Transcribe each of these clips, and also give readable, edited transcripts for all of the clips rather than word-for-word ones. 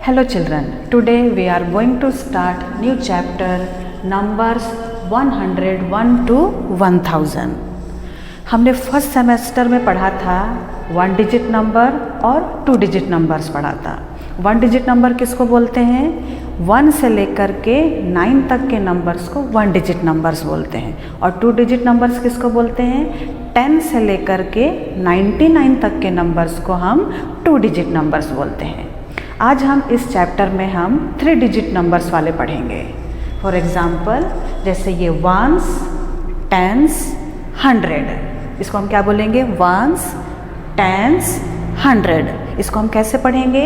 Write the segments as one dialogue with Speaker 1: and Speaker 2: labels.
Speaker 1: Hello children, today we are going to start new chapter numbers 101 to 1000. हमने first semester में पढ़ा था 1 digit number और 2 digit numbers पढ़ा था। 1 डिजिट नंबर किसको बोलते हैं? 1 से लेकर के 9 तक के नंबर्स को 1 डिजिट नंबर्स बोलते हैं। और 2 डिजिट नंबर्स किसको बोलते हैं? 10 से लेकर के 99 तक के नंबर्स को हम 2 डिजिट नंबर्स बोलते हैं। आज हम इस चैप्टर में हम 3 डिजिट नंबर्स वाले पढ़ेंगे। फॉर एग्ज़ाम्पल जैसे ये वंस, टेंस, 100, इसको हम क्या बोलेंगे? Ones, tens, 100। इसको हम कैसे पढ़ेंगे?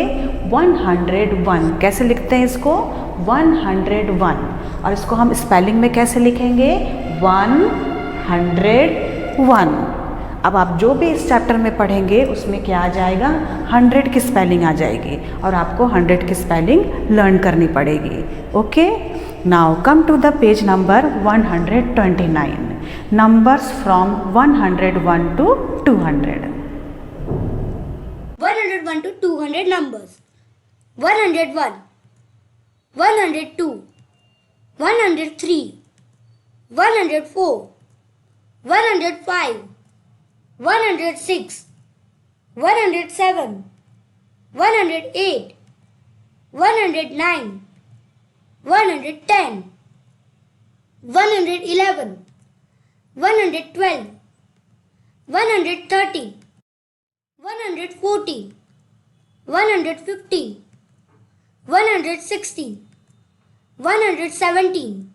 Speaker 1: 101। कैसे लिखते हैं इसको? 101। और इसको हम स्पेलिंग में कैसे लिखेंगे? 101। अब आप जो भी इस चैप्टर में पढ़ेंगे उसमें क्या आ जाएगा? 100 की स्पेलिंग आ जाएगी और आपको 100 की स्पेलिंग लर्न करनी पड़ेगी। Okay, now come to the page number 129, numbers from 101 to 200।
Speaker 2: 101 to 200 numbers. 101, 102, 103, 104, 105, 106, 107, 108, 109, 110, 111, 112, 130, 140, 150, 160, 117,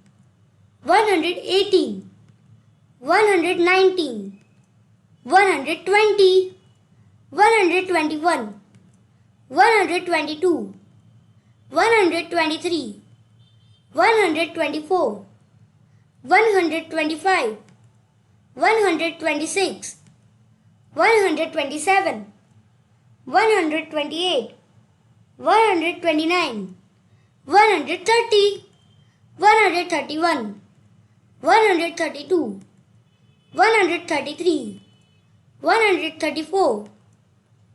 Speaker 2: 118, 119, 120, 121, 122, 123, 124, 125, 126, 127, 128, 129, 130, 131, 132, 133, 134,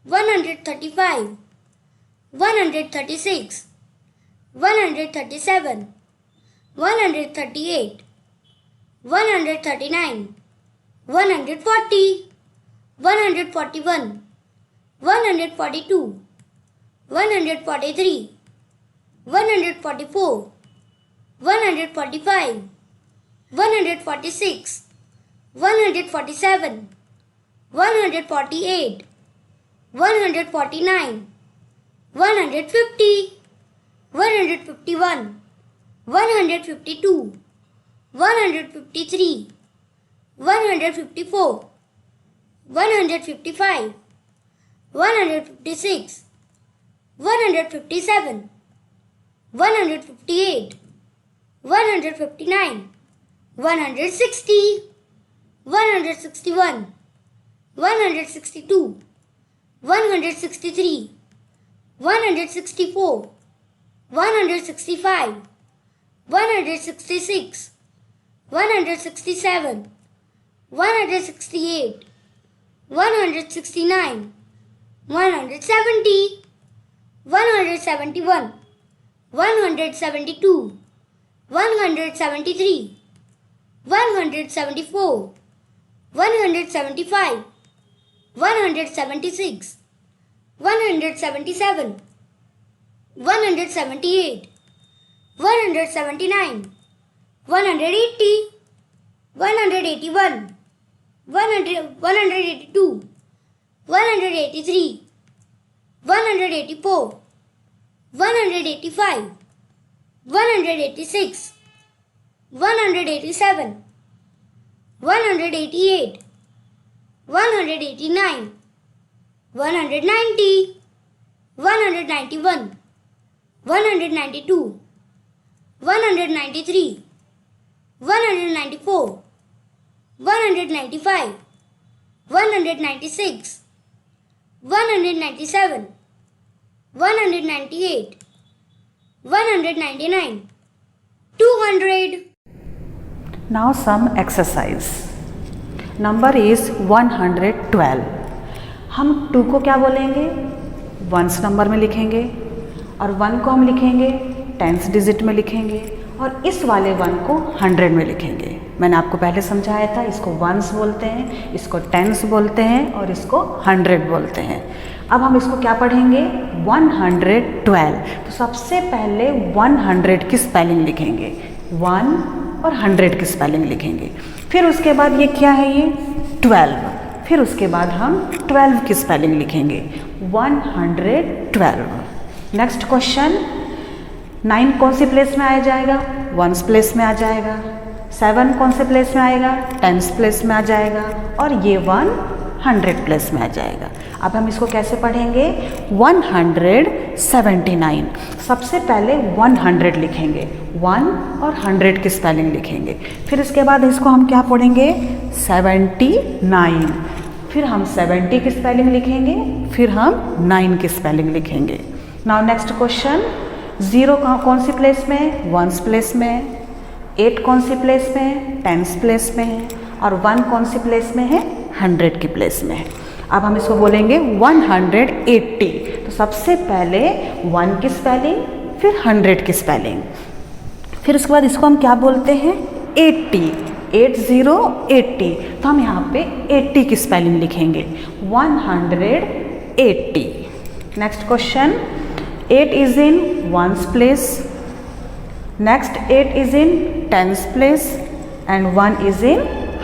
Speaker 2: 135, 136, 137, 138, 139, 140, 141, 142, 143, 144, 145, 146, 147, 148, 149, 150, 151, 152, 153, 154, 155, 156, 157, 158, 159, 160, 161, 162, 163, 164, 165, 166, 167, 168, 169, 170, 171, 172, 173, 174, 175, 176, 177, 178, 179, 180, 181, 182, 183, 184, 185, 186, 187, 188, 189, 190, 191, 192, 193, 194, 195, 196, 197, 198, 199, 200.
Speaker 1: Now some exercise. Number is 112. हम 2 को क्या बोलेंगे? वंस नंबर में लिखेंगे और 1 को हम लिखेंगे 10th डिजिट में लिखेंगे और इस वाले 1 को 100 में लिखेंगे। मैंने आपको पहले समझाया था, इसको वंस बोलते हैं, इसको टेंस बोलते हैं और इसको 100 बोलते हैं। अब हम इसको क्या पढ़ेंगे 112। तो सबसे पहले 100 की स्पेलिंग लिखेंगे, 1 और 100 की स्पेलिंग लिखेंगे। फिर उसके बाद ये क्या है, ये 12। फिर उसके बाद हम 12 की स्पेलिंग लिखेंगे, 112। नेक्स्ट क्वेश्चन, 9 कौन सी प्लेस में आ जाएगा, 1s प्लेस में आ जाएगा। 7 कौन से प्लेस में आएगा, 10th प्लेस में आ जाएगा और ये 100 प्लेस में आ जाएगा। अब हम इसको कैसे पढ़ेंगे 179। सबसे पहले 100 लिखेंगे, 1 और 100 की स्पेलिंग लिखेंगे। फिर इसके बाद इसको हम क्या पढ़ेंगे 79। फिर हम 70 की स्पेलिंग लिखेंगे, फिर हम 9 की स्पेलिंग लिखेंगे। नाउ नेक्स्ट क्वेश्चन, 0 कौन सी प्लेस में है, 1s प्लेस में है। 8 कौन सी प्लेस में है, 10th प्लेस में है और 1 कौन सी प्लेस में है, 100 की प्लेस में है। अब हम इसको बोलेंगे 180। तो सबसे पहले 1 की स्पेलिंग, फिर 100 की स्पेलिंग, फिर उसके बाद इसको हम क्या बोलते हैं 80, 80। तो हम यहाँ पे 80 की स्पेलिंग लिखेंगे 180। Next question, 8 is in 1s place, next 8 is in 10th place and 1 is in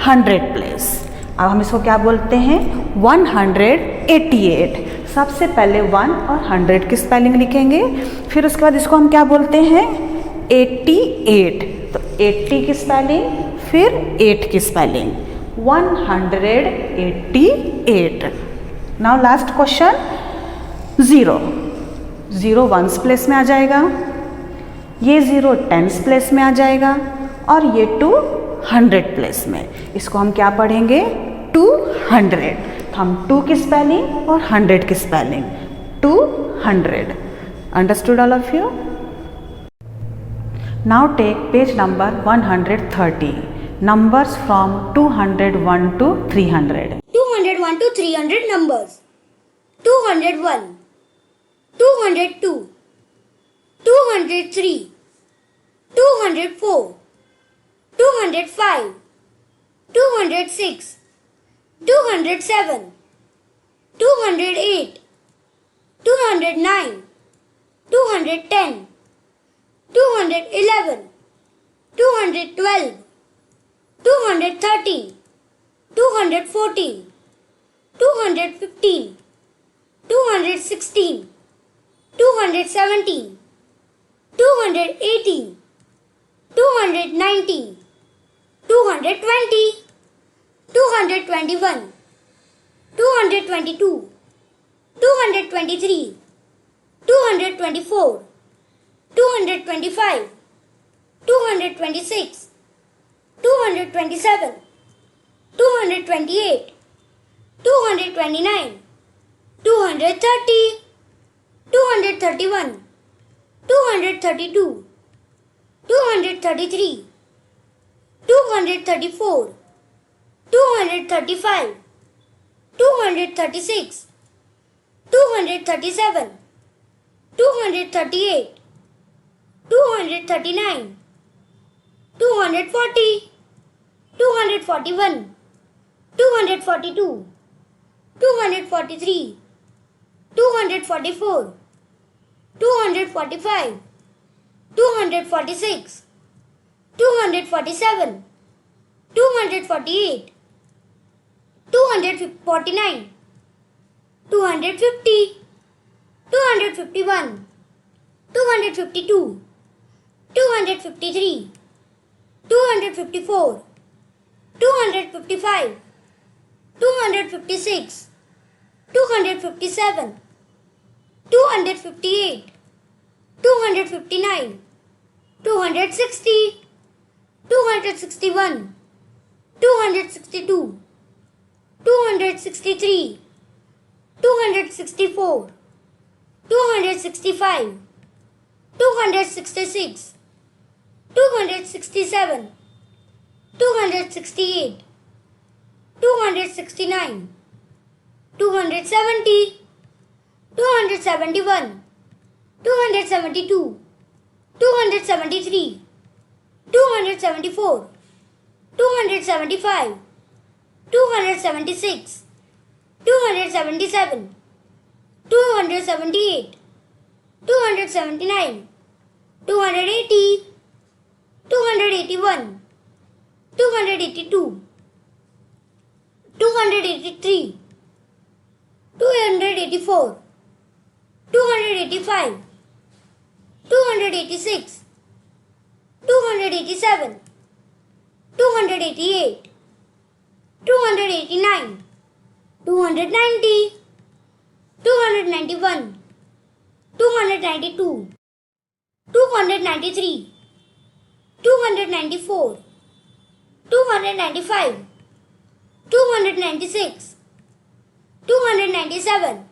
Speaker 1: 100 place. अब हम इसको क्या बोलते हैं 188। सबसे पहले 1 और 100 की स्पेलिंग लिखेंगे, फिर उसके बाद इसको हम क्या बोलते हैं 88। तो 80 की स्पेलिंग, फिर 8 की spelling 188। Now last question, 0 1s place में आ जाएगा, ये 0 10th प्लेस में आ जाएगा और ये 2 100 प्लेस में। इसको हम क्या पढ़ेंगे 200। तो हम 2 की स्पेलिंग और 100 की spelling 200। Understood all of you? Now take page number 130, numbers from 201 to 300।
Speaker 2: 201 to 300 numbers. 201, 202, 203, 204, 205, 206, 207, 208, 209, 210, 211, 212, 213, 214, 215, 216, 217, 218, 219, 220, 221, 222, 223, 224, 225, 226, 227, 228, 229, 230, 231, 232, 233, 234, 235, 236, 237, 238, 239, 240, 241, 242, 243, 244, 245, 246, 247, 248, 249, 250, 251, 252, 253, 254, 255, 256, 257, 258, 259, 260, 261, 262, 263, 264, 265, 266, 267, 268, 269, 270, 271, 272, 273, 274, 275, 276, 277, 278, 279, 280, 281, 282, 283, 284, 285, 286, 287, 288, 289, 290, 291, 292, 293, 294, 295, 296, 297,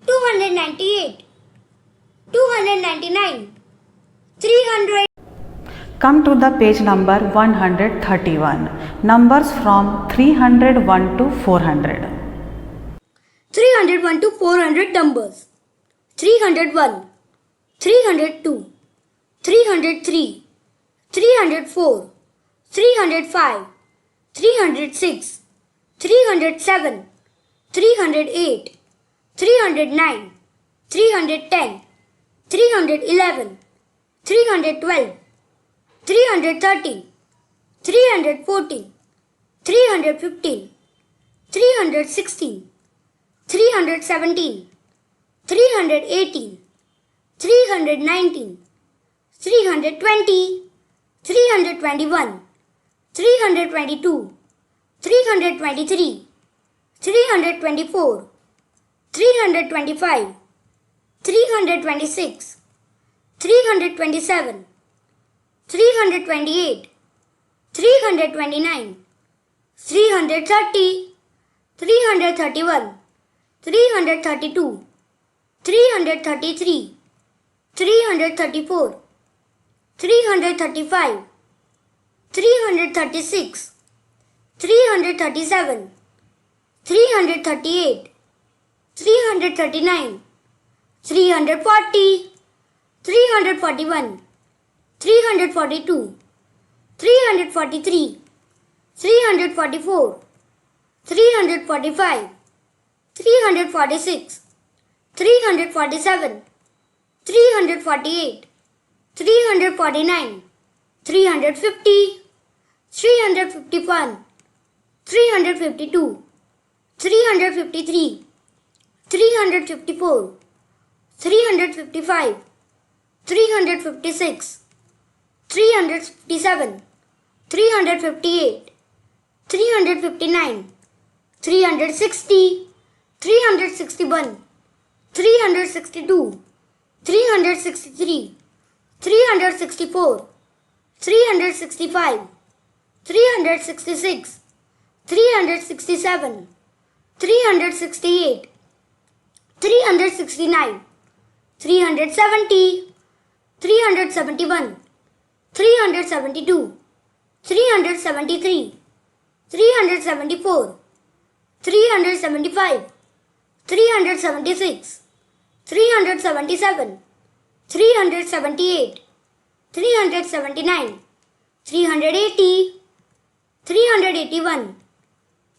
Speaker 2: 298, 299, 300.
Speaker 1: Come to the page number 131. Numbers from 301 to 400.
Speaker 2: 301 to 400 numbers. 301, 302, 303, 304, 305, 306, 307, 308, 309, 310, 311, 312, 313, 314, 315, 316, 317, 318, 319, 320, 321, 322, 323, 324, 325, 326, 327, 328, 329, 330, 331, 332, 333, 334, 335, 336, 337, 338, 339, 340, 341, 342, 343, 344, 345, 346, 347, 348, 349, 350, 351, 352, 353, 354, 355, 356, 357, 358, 359, 360, 361, 362, 363, 364, 365, 366, 367, 368, 369, 370, 371, 372, 373, 374, 375, 376, 377, 378, 379, 380, 381,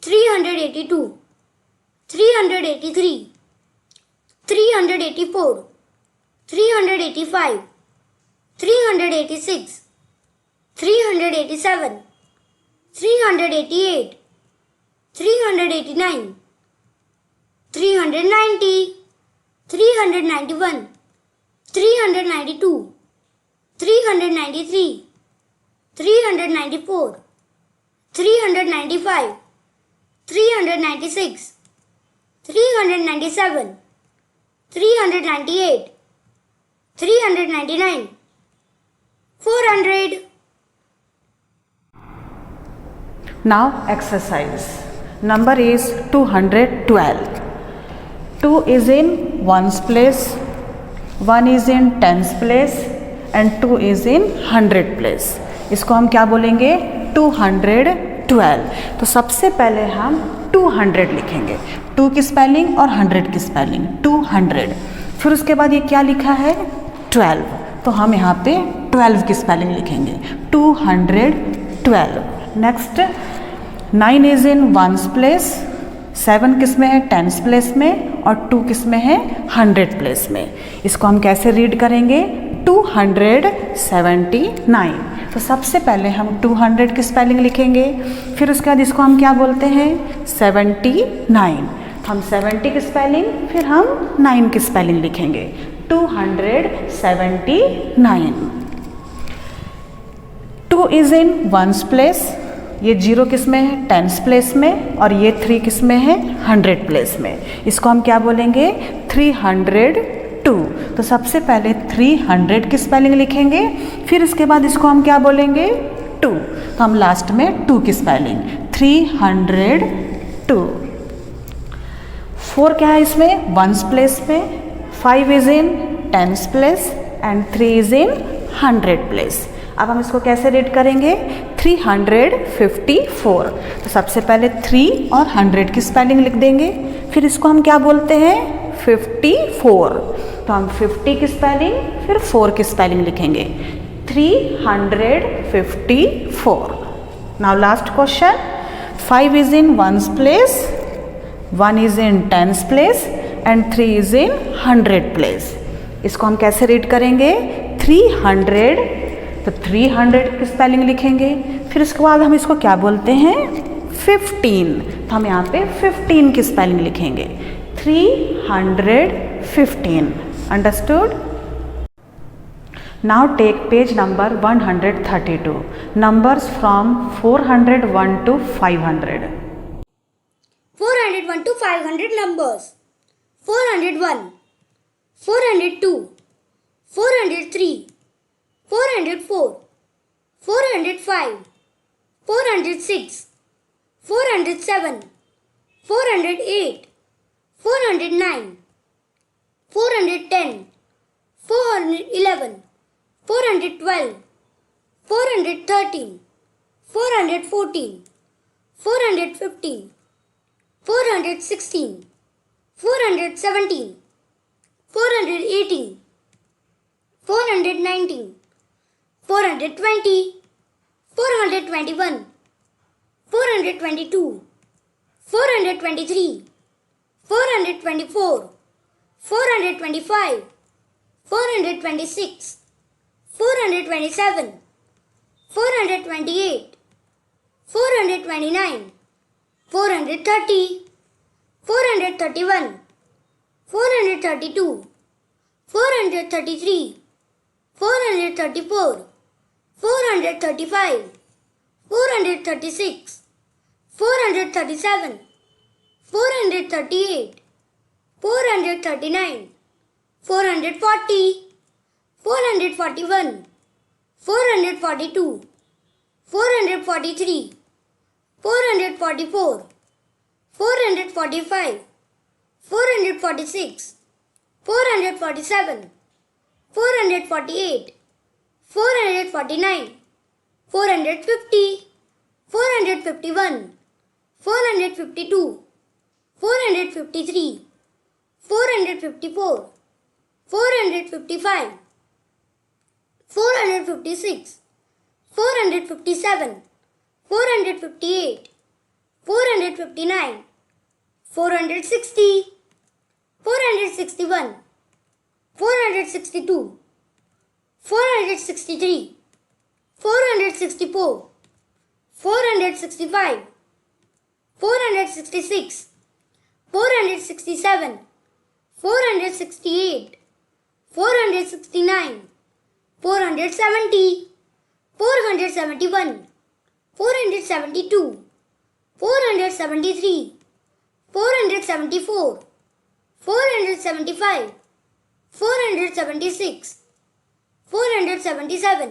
Speaker 2: 382, 383, 384, 385, 386, 387, 388, 389, 390, 391, 392, 393, 394, 395, 396, 397, 398, 399, 400.
Speaker 1: Now exercise. Number is 212. 2 is in ones place, 1 is in tens place and 2 is in 100 place. इसको हम क्या बोलेंगे? 212. तो सबसे पहले हम 200 लिखेंगे. 2 की स्पेलिंग और 100 की स्पेलिंग. 200. फिर उसके बाद ये क्या लिखा है 12, तो हम यहाँ पे 12 की स्पेलिंग लिखेंगे 212। Next 9 is in ones place, 7 किस में है टेंस प्लेस में और 2 किस में है 100 प्लेस में। इसको हम कैसे रीड करेंगे 279। तो सबसे पहले हम 200 की स्पेलिंग लिखेंगे, फिर उसके बाद इसको हम क्या बोलते हैं 79। तो हम 70 की स्पेलिंग फिर हम 9 की स्पेलिंग लिखेंगे 279। 2 इज इन वंस प्लेस, ये 0 किस में है टेंस प्लेस में और ये 3 किस में है 100 प्लेस में। इसको हम क्या बोलेंगे 302। तो सबसे पहले 300 की स्पेलिंग लिखेंगे, फिर इसके बाद इसको हम क्या बोलेंगे 2। तो हम लास्ट में 2 की स्पेलिंग 302। 4 क्या है इसमें वंस प्लेस में, 5 is in tens place and 3 is in 100 place. अब हम इसको कैसे रीड करेंगे 354। तो सबसे पहले 3 और 100 की स्पेलिंग लिख देंगे, फिर इसको हम क्या बोलते हैं 54। तो हम 50 की स्पेलिंग फिर 4 की स्पेलिंग लिखेंगे 354। Now last question, 5 is in ones place, 1 is in tens place and 3 is in 100 place. इसको हम कैसे रीड करेंगे 300। तो 300 की स्पेलिंग लिखेंगे, फिर उसके बाद हम इसको क्या बोलते हैं 15। तो हम यहाँ पे 15 की स्पेलिंग लिखेंगे 315। Understood. Now take page number 132, numbers from 401 to 500।
Speaker 2: 401 to 500 numbers. 401, 402, 403, 404, 405, 406, 407, 408, 409, 410, 411, 412, 413, 414, 415, 416, 417, 418, 419, 420, 421, 422, 423, 424, 425, 426, 427, 428, 429, 430, 431, 432, 433, 434, 435, 436, 437, 438, 439, 440, 441, 442, 443, 444, 445, 446, 447, 448, 449, 450, 451, 452, 453, 454, 455, 456, 457, 458, 459, 460, 461, 462, 463, 464, 465, 466, 467, 468, 469, 470, 471, 472, 473, 474, 475, 476, 477,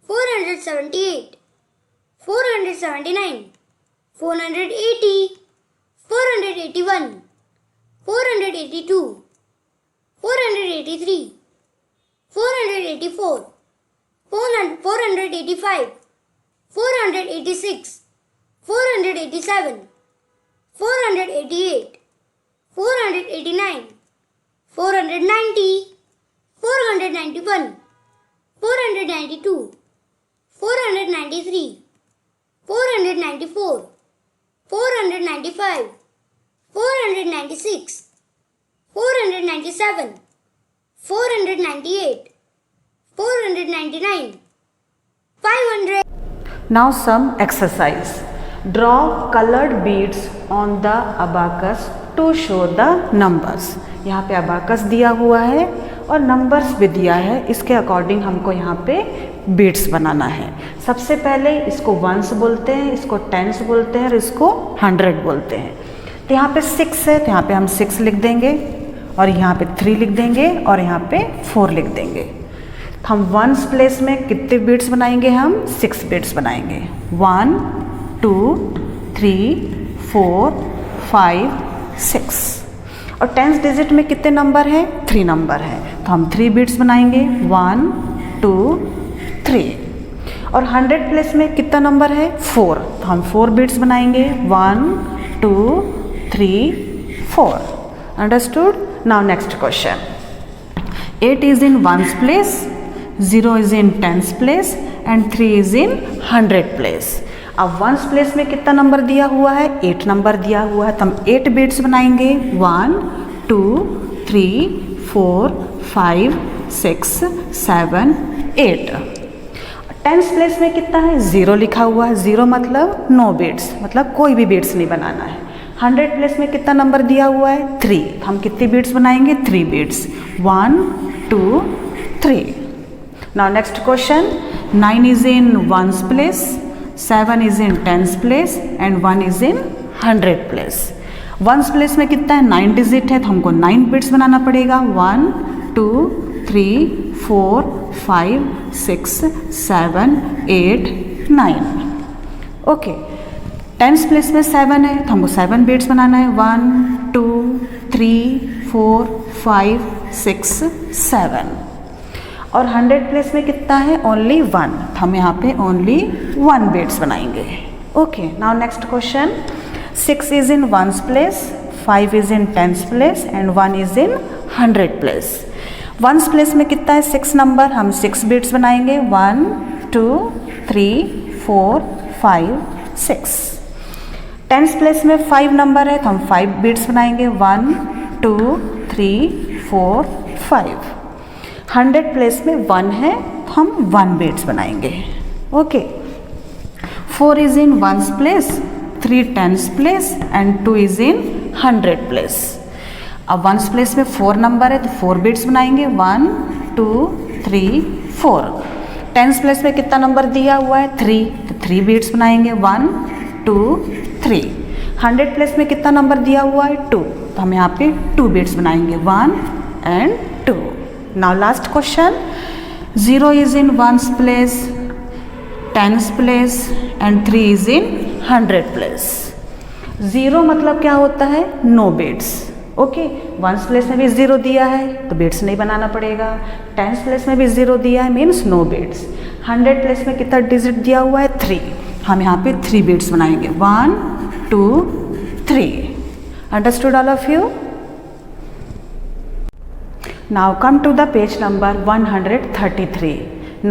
Speaker 2: 478, 479, 480, 481, 482, 483, 484, 485, 486, 487, 488, 489, 490, 491, 492, 493, 494, 495, 496, 497, 498, 499, 500.
Speaker 1: Now some exercise. Draw colored beads on the abacus to show the numbers. यहाँ पे abacus दिया हुआ है और numbers भी दिया है, इसके अकॉर्डिंग हमको यहाँ पे बीड्स बनाना है। सबसे पहले इसको वंस बोलते हैं, इसको टेंस बोलते हैं और इसको 100 बोलते हैं। तो यहाँ पे 6 है तो यहाँ पे हम 6 लिख देंगे और यहाँ पे 3 लिख देंगे और यहाँ पे 4 लिख देंगे। तो हम वंस प्लेस में कितने बीड्स बनाएंगे? हम 6 बीड्स बनाएंगे। 1 2 3 4 5 6 और 10th डिजिट में कितने नंबर हैं? 3 नंबर हैं, तो हम 3 बीड्स बनाएंगे। 1 2 3 और 100 प्लेस में कितना नंबर है? 4, तो हम 4 बीड्स बनाएंगे। 1 2 3 4। Understood? Now next question. 8 is in ones place, 0 is in tens place and 3 is in 100 place। अब वंस प्लेस में कितना नंबर दिया हुआ है? 8 नंबर दिया हुआ है, तो हम 8 बीट्स बनाएंगे। 1 2 3 4 5 6 7 8। टेंस प्लेस में कितना है? 0 लिखा हुआ है। 0 मतलब नो बीट्स, मतलब कोई भी बीट्स नहीं बनाना है। 100 प्लेस में कितना नंबर दिया हुआ है? 3, तो हम कितनी बीट्स बनाएंगे? 3 beats. 1 2 3। Now next question. 9 is in ones place, 7 is in tens place and 1 is in 100 place। Once place में कितना है? 9 डिजिट है, तो हमको 9 बिट्स बनाना पड़ेगा। 1 2 3 4 5 6 7 8 9। ओके, टेंस प्लेस में 7 है, तो हमको 7 बिट्स बनाना है। 1 2 3 4 5 6 7 और 100 प्लेस में कितना है? ओनली 1, तो हम यहाँ पे ओनली 1 बीट्स बनाएंगे। Okay, now next question. 6 is in ones place, 5 is in tens place and 1 is in 100 place। Once place में कितना है? 6 नंबर, हम 6 बीट्स बनाएंगे। 1 2 3 4 5 6। टेंस प्लेस में 5 नंबर है, तो हम 5 बीट्स बनाएंगे। 1 2 3 4 5। 100 प्लेस में 1 है, तो हम 1 बीट्स बनाएंगे। Okay, 4 is in ones place, 3 tens place and 2 is in 100 place। अब वंस प्लेस में 4 नंबर है, तो 4 बीट्स बनाएंगे। 1 2 3 4। टेंस प्लेस में कितना नंबर दिया हुआ है? 3, तो 3 बीट्स बनाएंगे। 1 2 3। 100 प्लेस में कितना नंबर दिया हुआ है? 2, तो हम यहाँ पे 2 बीट्स बनाएंगे। 1 and 2। Now last question। 0 is in ones place, tens place and 3 is in 100 place। 0 मतलब क्या होता है? No beats. Okay, ones place में भी 0 दिया है तो बीट्स नहीं बनाना पड़ेगा। टेंस प्लेस में भी 0 दिया है, मीन्स नो बीट्स। 100 प्लेस में कितना डिजिट दिया हुआ है? 3, हम यहाँ पे 3 बीट्स बनाएंगे। 1 2 3। Understood all of you? Now come to the page number 133.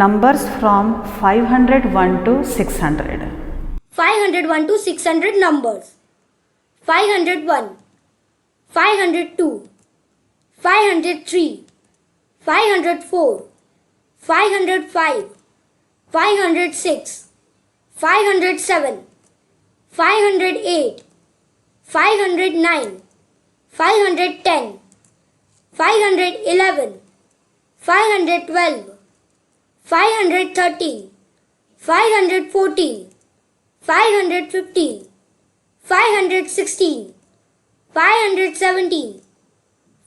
Speaker 1: Numbers from 501 to 600.
Speaker 2: 501 to 600 numbers. 501, 502, 503, 504, 505, 506, 507, 508, 509, 510, 511, 512, 513, 514, 515, 516, 517,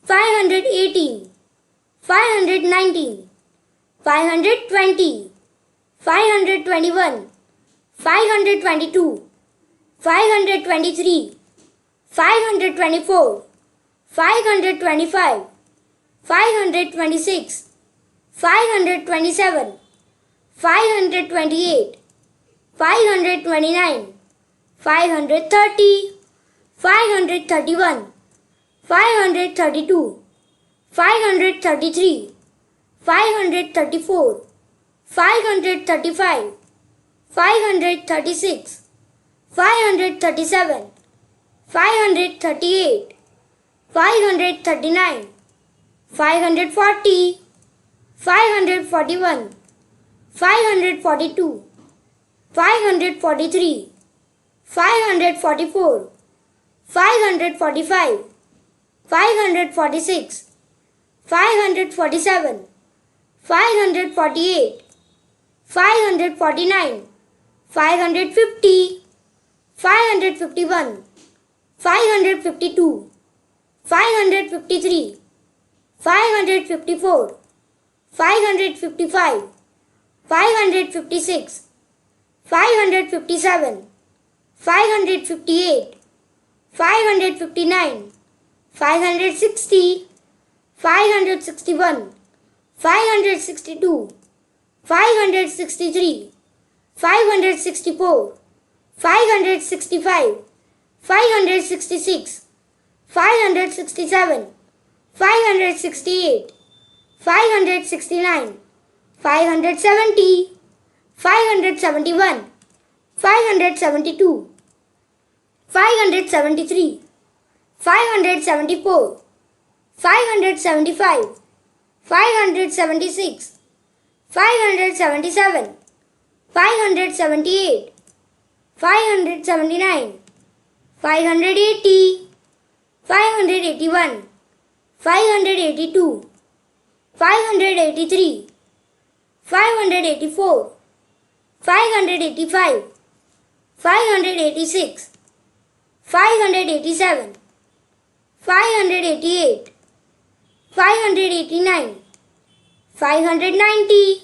Speaker 2: 518, 519, 520, 521, 522, 523, 524, 525, 526, 527, 528, 529, 530, 531, 532, 533, 534, 535, 536, 537, 538, 539, 540, 541, 542, 543, 544, 545, 546, 547, 548, 549, 550, 551, 552, 553, 554, 555, 556, 557, 558, 559, 560, 561, 562, 563, 564, 565, 566, 567, 568, 569, 570, 571, 572, 573, 574, 575, 576, 577, 578, 579, 580, 581, 582, 583, 584, 585, 586, 587, 588, 589, 590,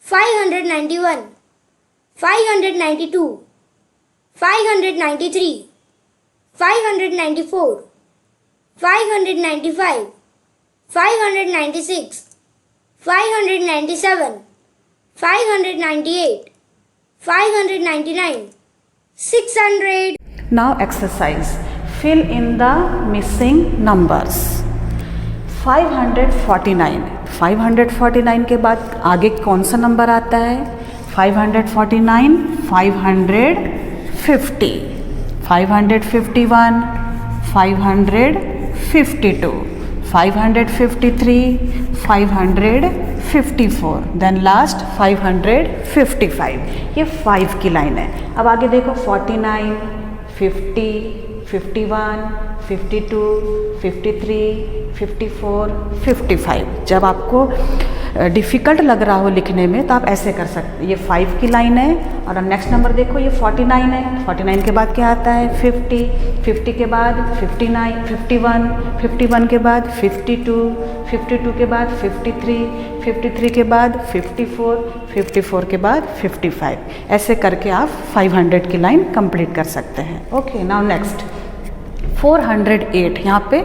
Speaker 2: 591, 592, 593, 594, 595, 596, 597, 598, 599, 600.
Speaker 1: Now exercise. Fill in the missing numbers. 549. 549 के बाद आगे कौन सा नंबर आता है? 549, 550, 551, 552, 553, 554, देन लास्ट 555. ये 5 की लाइन है. अब आगे देखो 49, 50, 51, 52, 53, 54, 55. जब आपको डिफ़िकल्ट लग रहा हो लिखने में तो आप ऐसे कर सकते. ये 5 की लाइन है और नेक्स्ट नंबर देखो ये 49 है. 49 के बाद क्या आता है? 50, 50 के बाद 59, 51, 51 के बाद 52, 52 के बाद 53, 53 के बाद 54, 54 के बाद 55. ऐसे करके आप 500 की लाइन कंप्लीट कर सकते हैं. Okay, now next 408. यहाँ पे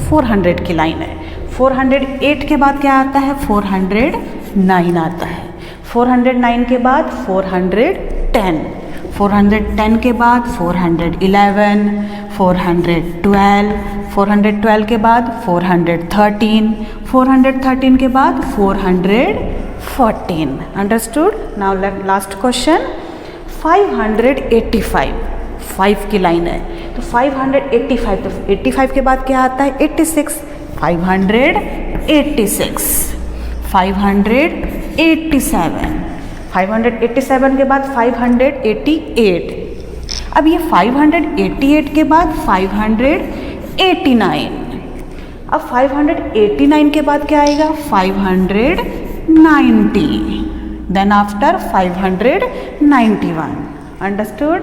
Speaker 1: 400 की लाइन है. 408 के बाद क्या आता है? 409 आता है. 409 के बाद 410, 410 के बाद 411, 412, 412 के बाद 413, 413 के बाद 414. अंडरस्टूड? Now last question 585. 5 की लाइन है तो 585. तो 85 के बाद क्या आता है? 86. 586, 587, 587 के बाद 588. अब ये 588 के बाद 589. अब 589 के बाद क्या आएगा? 590. Then after 591. अंडरस्टूड?